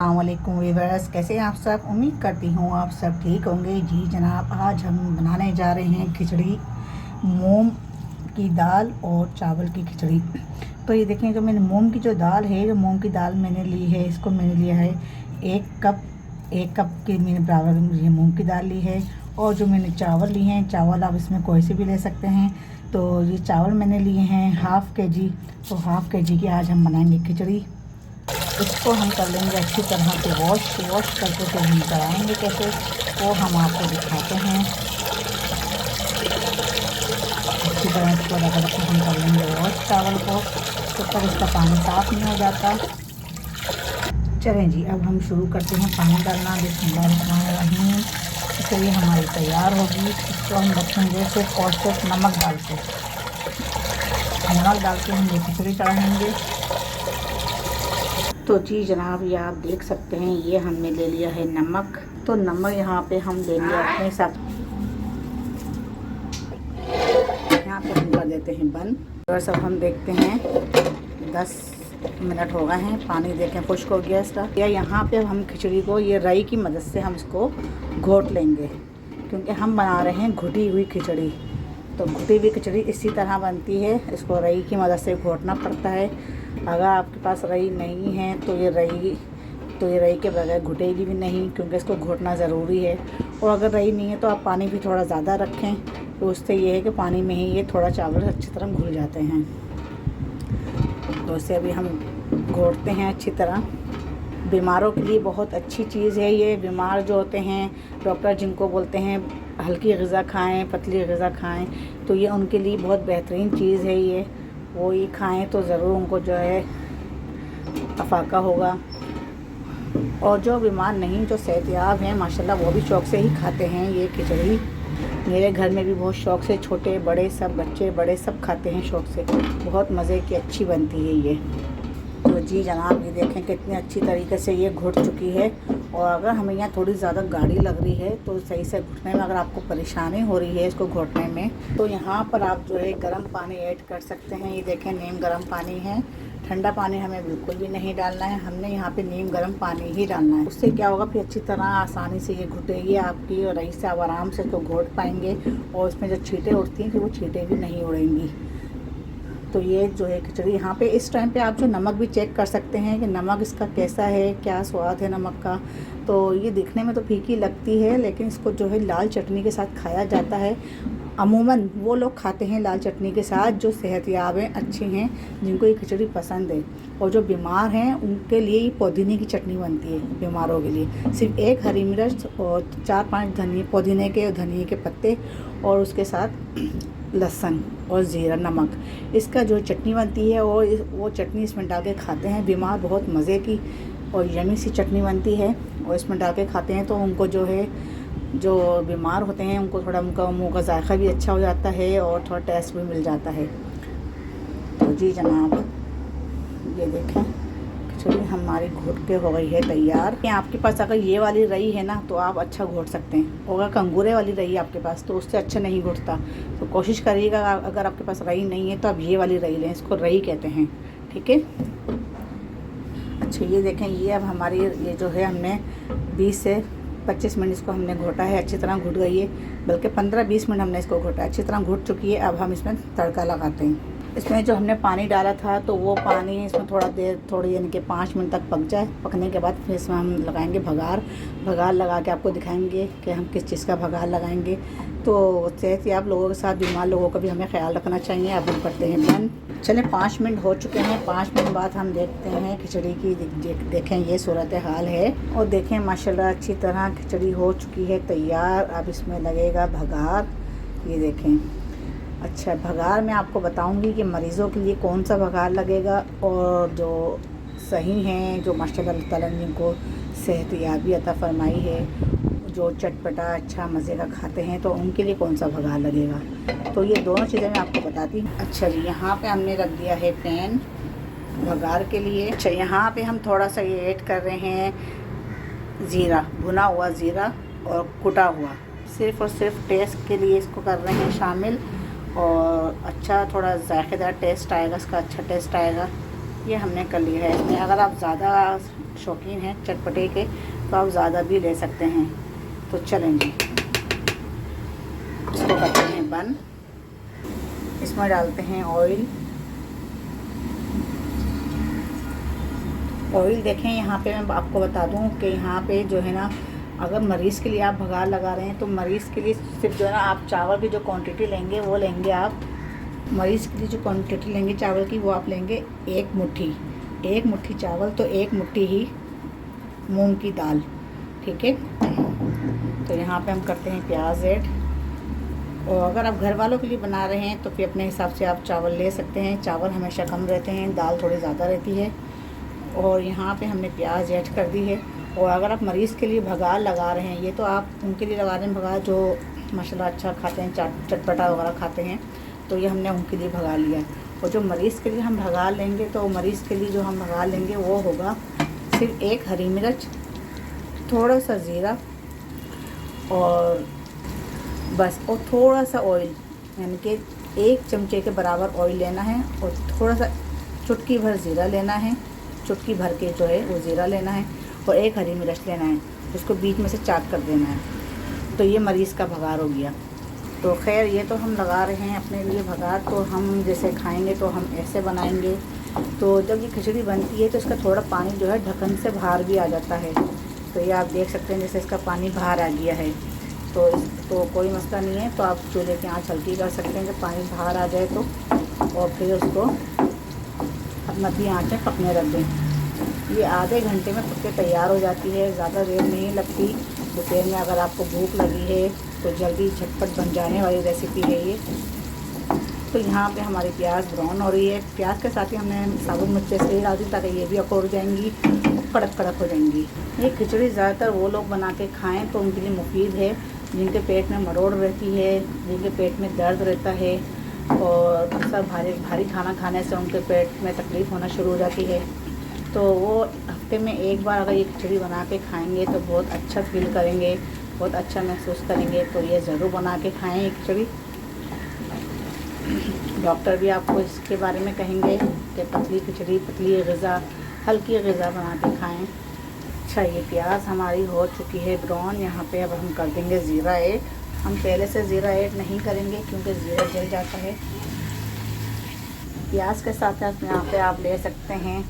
अस्सलामुअलैकुम व्यूअर्स, कैसे हैं आप सब। उम्मीद करती हूँ आप सब ठीक होंगे। जी जनाब, आज हम बनाने जा रहे हैं खिचड़ी, मूंग की दाल और चावल की खिचड़ी। तो ये देखें, जो मैंने मूंग की जो दाल है, जो मूंग की दाल मैंने ली है, इसको मैंने लिया है एक कप के मैंने बराबर ये मूंग की दाल ली है। और जो मैंने चावल लिए हैं, चावल आप इसमें कोई से भी ले सकते हैं। तो ये चावल मैंने लिए हैं हाफ़ के जी। तो हाफ़ के जी की आज हम बनाएंगे खिचड़ी। इसको हम कर लेंगे अच्छी तरह से वॉश करके फिर हम कराएँगे कैसे, वो हम आपको दिखाते हैं। अच्छी तरह इसको रगड़ के हम कर लेंगे वॉश चावल को, जब तक इसका पानी साफ़ नहीं हो जाता। चलें जी, अब हम शुरू करते हैं पानी डालना। बिस्मिल्लाहिर्रहमानिर्रहीम। खिचड़ी हमारी तैयार होगी। इसको हम रखेंगे सिर्फ और सिर्फ नमक डाल के हम ये खिचड़ी चढ़ाएँगे। तो जी जनाब, ये आप देख सकते हैं, ये हमने ले लिया है नमक। तो नमक यहाँ पे हम ले लिया अपने हिसाब, यहाँ पे हम कर देते हैं बंद। और सब हम देखते हैं 10 मिनट हो गए हैं, पानी देखें खुश्क हो गया इसका। या यहाँ पे हम खिचड़ी को ये रई की मदद से हम इसको घोट लेंगे, क्योंकि हम बना रहे हैं घुटी हुई खिचड़ी। तो घुटी हुई खिचड़ी इसी तरह बनती है, इसको रई की मदद से घोटना पड़ता है। अगर आपके पास रई नहीं है तो ये रई के बगैर घुटेगी भी नहीं, क्योंकि इसको घोटना ज़रूरी है। और अगर रई नहीं है तो आप पानी भी थोड़ा ज़्यादा रखें, तो उससे ये है कि पानी में ही ये थोड़ा चावल अच्छी तरह घुल जाते हैं। तो इसे अभी हम घोटते हैं अच्छी तरह। बीमारों के लिए बहुत अच्छी चीज़ है ये। बीमार जो होते हैं, डॉक्टर जिनको बोलते हैं हल्की ग़िज़ा खाएं, पतली ग़िज़ा खाएं, तो ये उनके लिए बहुत बेहतरीन चीज़ है ये। वो ये खाएं तो ज़रूर उनको जो है अफाका होगा। और जो बीमार नहीं, जो सेहतयाब हैं माशाल्लाह, वो भी शौक़ से ही खाते हैं ये खिचड़ी। मेरे घर में भी बहुत शौक़ से, छोटे बड़े सब, बच्चे बड़े सब खाते हैं शौक़ से। बहुत मज़े की अच्छी बनती है ये। तो जी जनाब, ये देखें कितनी अच्छी तरीके से ये घुट चुकी है। और अगर हमें यहाँ थोड़ी ज़्यादा गाढ़ी लग रही है तो सही से घुटने में, अगर आपको परेशानी हो रही है इसको घोटने में, तो यहाँ पर आप जो है गर्म पानी ऐड कर सकते हैं। ये देखें, नीम गर्म पानी है, ठंडा पानी हमें बिल्कुल भी नहीं डालना है। हमने यहाँ पे नीम गर्म पानी ही डालना है। उससे क्या होगा, फिर अच्छी तरह आसानी से ये घुटेगी आपकी, और रही से आप आराम से इसको घोट पाएंगे। और उसमें जो छींटे उड़ती हैं, फिर वो छींटे भी नहीं उड़ेंगी। तो ये जो है खिचड़ी, यहाँ पे इस टाइम पे आप जो नमक भी चेक कर सकते हैं कि नमक इसका कैसा है, क्या स्वाद है नमक का। तो ये दिखने में तो फीकी लगती है, लेकिन इसको जो है लाल चटनी के साथ खाया जाता है। अमूमन वो लोग खाते हैं लाल चटनी के साथ जो सेहतयाब हैं, अच्छे हैं, जिनको ये खिचड़ी पसंद है। और जो बीमार हैं उनके लिए ये पुदीने की चटनी बनती है। बीमारों के लिए सिर्फ एक हरी मिर्च और 4-5 पुदीने के और धनिए के पत्ते, और उसके साथ लहसुन और ज़ीरा, नमक, इसका जो चटनी बनती है, और वो चटनी इसमें डाल के खाते हैं बीमार। बहुत मज़े की और यमी सी चटनी बनती है, और इसमें डाल के खाते हैं तो उनको जो है, जो बीमार होते हैं उनको थोड़ा उनका मुँह का जायका भी अच्छा हो जाता है और थोड़ा टेस्ट भी मिल जाता है। तो जी जनाब, ये देखें खिचड़ी हमारी घोट के हो गई है तैयार। आपके पास अगर ये वाली रई है ना तो आप अच्छा घोट सकते हैं, और अगर कंगूरे वाली रई है आपके पास तो उससे अच्छा नहीं घोटता। तो कोशिश करिएगा, अगर आपके पास रई नहीं है तो आप ये वाली रई लें, इसको रई कहते हैं, ठीक है। अच्छा, ये देखें, ये अब हमारी ये जो है, हमने 20 से 25 मिनट इसको हमने घोटा है, अच्छी तरह घुट गई है। बल्कि 15-20 मिनट हमने इसको घोटा, अच्छी तरह घुट चुकी है। अब हम इसमें तड़का लगाते हैं। इसमें जो हमने पानी डाला था, तो वो पानी इसमें थोड़ी यानी कि 5 मिनट तक पक जाए। पकने के बाद फिर इसमें हम लगाएंगे भगार लगा के आपको दिखाएंगे कि हम किस चीज़ का भगार लगाएंगे। तो सेहतयाब लोगों के साथ बीमार लोगों का भी हमें ख्याल रखना चाहिए। अब हम करते हैं बंद। चलें, 5 मिनट हो चुके हैं। 5 मिनट बाद हम देखते हैं खिचड़ी की। देखें ये सूरत हाल है, और देखें माशाल्लाह अच्छी तरह खिचड़ी हो चुकी है तैयार। अब इसमें लगेगा भगार, ये देखें। अच्छा, भगार मैं आपको बताऊंगी कि मरीज़ों के लिए कौन सा भगार लगेगा, और जो सही हैं, जो माशाल्लाह अल्लाह ताला ने जिनको सेहतयाबी अता फरमाई है, जो चटपटा अच्छा मज़े का खाते हैं, तो उनके लिए कौन सा भगार लगेगा। तो ये दोनों चीज़ें मैं आपको बताती हूँ। अच्छा जी, यहाँ पे हमने रख दिया है पैन भगार के लिए। अच्छा, यहाँ पे हम थोड़ा सा ये ऐड कर रहे हैं ज़ीरा, भुना हुआ ज़ीरा और कुटा हुआ, सिर्फ़ और सिर्फ टेस्ट के लिए इसको कर रहे हैं शामिल। और अच्छा थोड़ा जायकेदार टेस्ट आएगा, इसका अच्छा टेस्ट आएगा। ये हमने कर लिया है। इसमें अगर आप ज़्यादा शौकीन हैं चटपटे के तो आप ज़्यादा भी ले सकते हैं। तो चलेंगे, इसको करते हैं बंद। इसमें डालते हैं ऑयल। ऑयल देखें यहाँ पे मैं आपको बता दूँ कि यहाँ पे जो है ना, अगर मरीज़ के लिए आप भगार लगा रहे हैं तो मरीज़ के लिए सिर्फ जो है ना आप चावल की जो क्वांटिटी लेंगे वो लेंगे आप, मरीज़ के लिए जो क्वांटिटी लेंगे चावल की वो आप लेंगे एक मुट्ठी चावल तो एक मुट्ठी ही मूंग की दाल, ठीक है। तो यहाँ पे हम करते हैं प्याज ऐड। और अगर आप घर वालों के लिए बना रहे हैं तो फिर अपने हिसाब से आप चावल ले सकते हैं। चावल हमेशा कम रहते हैं, दाल थोड़ी ज़्यादा रहती है। और यहाँ पे हमने प्याज ऐड कर दी है। और अगर आप मरीज़ के लिए भगार लगा रहे हैं, ये तो आप उनके लिए लगा रहे हैं भगार जो माशाल्लाह अच्छा खाते हैं, चटपटा वगैरह खाते हैं, तो ये हमने उनके लिए भगा लिया। और जो मरीज़ के लिए हम भगा लेंगे तो मरीज़ के लिए जो हम भगा लेंगे वो होगा सिर्फ एक हरी मिर्च, थोड़ा सा ज़ीरा और बस, और थोड़ा सा ऑयल, यानी कि 1 चमचे के बराबर ऑयल लेना है। और थोड़ा सा चुटकी भर ज़ीरा लेना है, चुटकी भर के जो है वो ज़ीरा लेना है। और 1 हरी मिर्च लेना है, उसको बीच में से चाट कर देना है। तो ये मरीज़ का भगार हो गया। तो खैर ये तो हम लगा रहे हैं अपने लिए भगार, तो हम जैसे खाएंगे तो हम ऐसे बनाएंगे। तो जब ये खिचड़ी बनती है तो इसका थोड़ा पानी जो है ढक्कन से बाहर भी आ जाता है। तो ये आप देख सकते हैं जैसे इसका पानी बाहर आ गया है। तो कोई मसला नहीं है, तो आप चूल्हे की आँच हल्की कर सकते हैं जब पानी बाहर आ जाए तो। और फिर उसको मध्य आँच में पकने रख दें। ये आधे घंटे में पक के तैयार हो जाती है, ज़्यादा देर नहीं लगती। दोपहर में अगर आपको भूख लगी है तो जल्दी झटपट बन जाने वाली रेसिपी है ये। तो यहाँ पे हमारी प्याज ब्राउन हो रही है। प्याज के साथ ही हमने साबुत मिर्च इसलिए डाल दी ताकि ये भी अकोड़ जाएंगी, कड़क कड़क हो जाएंगी। ये खिचड़ी ज़्यादातर वो लोग बना के खाएँ तो उनके लिए मुफीद है जिनके पेट में मरोड़ रहती है, जिनके पेट में दर्द रहता है और अक्सर भारी खाना खाने से उनके पेट में तकलीफ़ होना शुरू हो जाती है। तो वो हफ्ते में एक बार अगर ये खिचड़ी बना के खाएंगे तो बहुत अच्छा फील करेंगे, बहुत अच्छा महसूस करेंगे। तो ये ज़रूर बना के खाएं ये खिचड़ी। डॉक्टर भी आपको इसके बारे में कहेंगे कि पतली खिचड़ी, पतली ग़िज़ा, हल्की ग़िज़ा बना के खाएं। अच्छा, ये प्याज हमारी हो चुकी है ब्राउन। यहाँ पे अब हम कर देंगे ज़ीरा ऐड। हम पहले से ज़ीरा ऐड नहीं करेंगे क्योंकि ज़ीरा जल जाता है। प्याज के साथ साथ यहाँ पे आप ले सकते हैं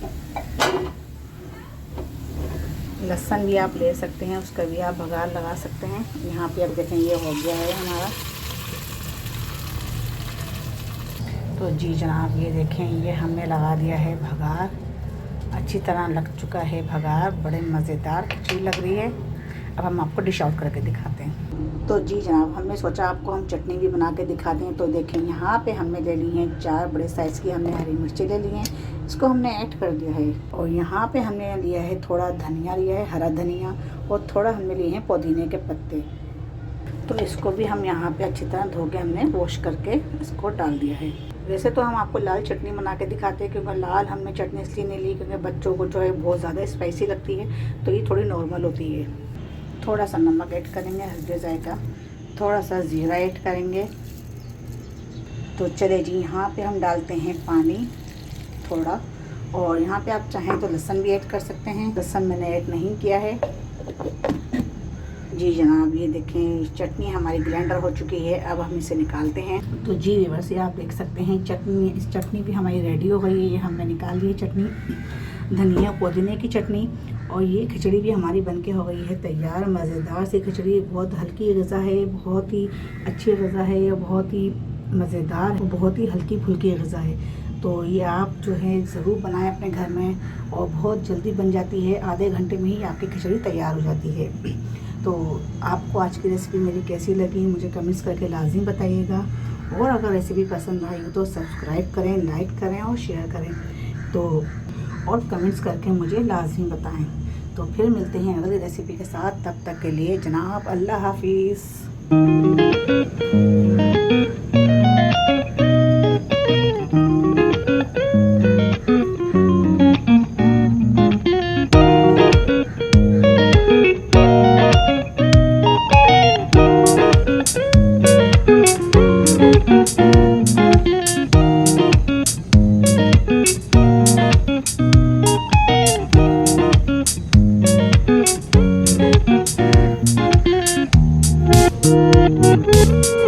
लहसुन भी आप ले सकते हैं, उसका भी आप भगार लगा सकते हैं। यहाँ पे अब देखें ये हो गया है हमारा। तो जी जनाब ये देखें ये हमने लगा दिया है भगार, अच्छी तरह लग चुका है भगार। बड़े मज़ेदार खिचड़ी लग रही है। अब हम आपको डिश आउट करके दिखाते हैं। तो जी जनाब हमने सोचा आपको हम चटनी भी बना के दिखा दें। तो देखें यहाँ पे हमने ले ली हैं 4 बड़े साइज़ की हमने हरी मिर्ची ले ली हैं, इसको हमने ऐड कर दिया है। और यहाँ पे हमने लिया है थोड़ा धनिया लिया है, हरा धनिया, और थोड़ा हमने लिए हैं पुदीने के पत्ते। तो इसको भी हम यहाँ पे अच्छी तरह धो के हमने वॉश करके इसको डाल दिया है। वैसे तो हम आपको लाल चटनी बना के दिखाते हैं, क्योंकि लाल हमने चटनी इसलिए नहीं ली क्योंकि बच्चों को जो है बहुत ज़्यादा स्पाइसी लगती है, तो ये थोड़ी नॉर्मल होती है। थोड़ा सा नमक ऐड करेंगे हल्के जायका, थोड़ा सा ज़ीरा ऐड करेंगे। तो चले जी यहाँ पे हम डालते हैं पानी थोड़ा, और यहाँ पे आप चाहें तो लहसुन भी ऐड कर सकते हैं। लहसुन मैंने ऐड नहीं किया है। जी जनाब ये देखें चटनी हमारी ग्राइंडर हो चुकी है। अब हम इसे निकालते हैं। तो जी व्यूअर्स ये आप देख सकते हैं चटनी, इस चटनी भी हमारी रेडी हो गई है। ये हमने निकाल ली है चटनी, धनिया पुदीने की चटनी। और ये खिचड़ी भी हमारी बनके हो गई है तैयार। मज़ेदार सी खिचड़ी, बहुत हल्की ग़िज़ा है, बहुत ही अच्छी ग़िज़ा है, बहुत ही मज़ेदार, बहुत ही हल्की फुल्की ग़िज़ा है। तो ये आप जो है ज़रूर बनाएं अपने घर में, और बहुत जल्दी बन जाती है। आधे घंटे में ही आपकी खिचड़ी तैयार हो जाती है। तो आपको आज की रेसिपी मेरी कैसी लगी मुझे कमेंट्स करके लाज़िम बताइएगा। और अगर रेसिपी पसंद आई हो तो सब्सक्राइब करें, लाइक करें और शेयर करें। तो और कमेंट्स करके मुझे लाज़िम बताएं। तो फिर मिलते हैं अगली रेसिपी के साथ। तब तक के लिए जनाब अल्लाह हाफिज़। हैं।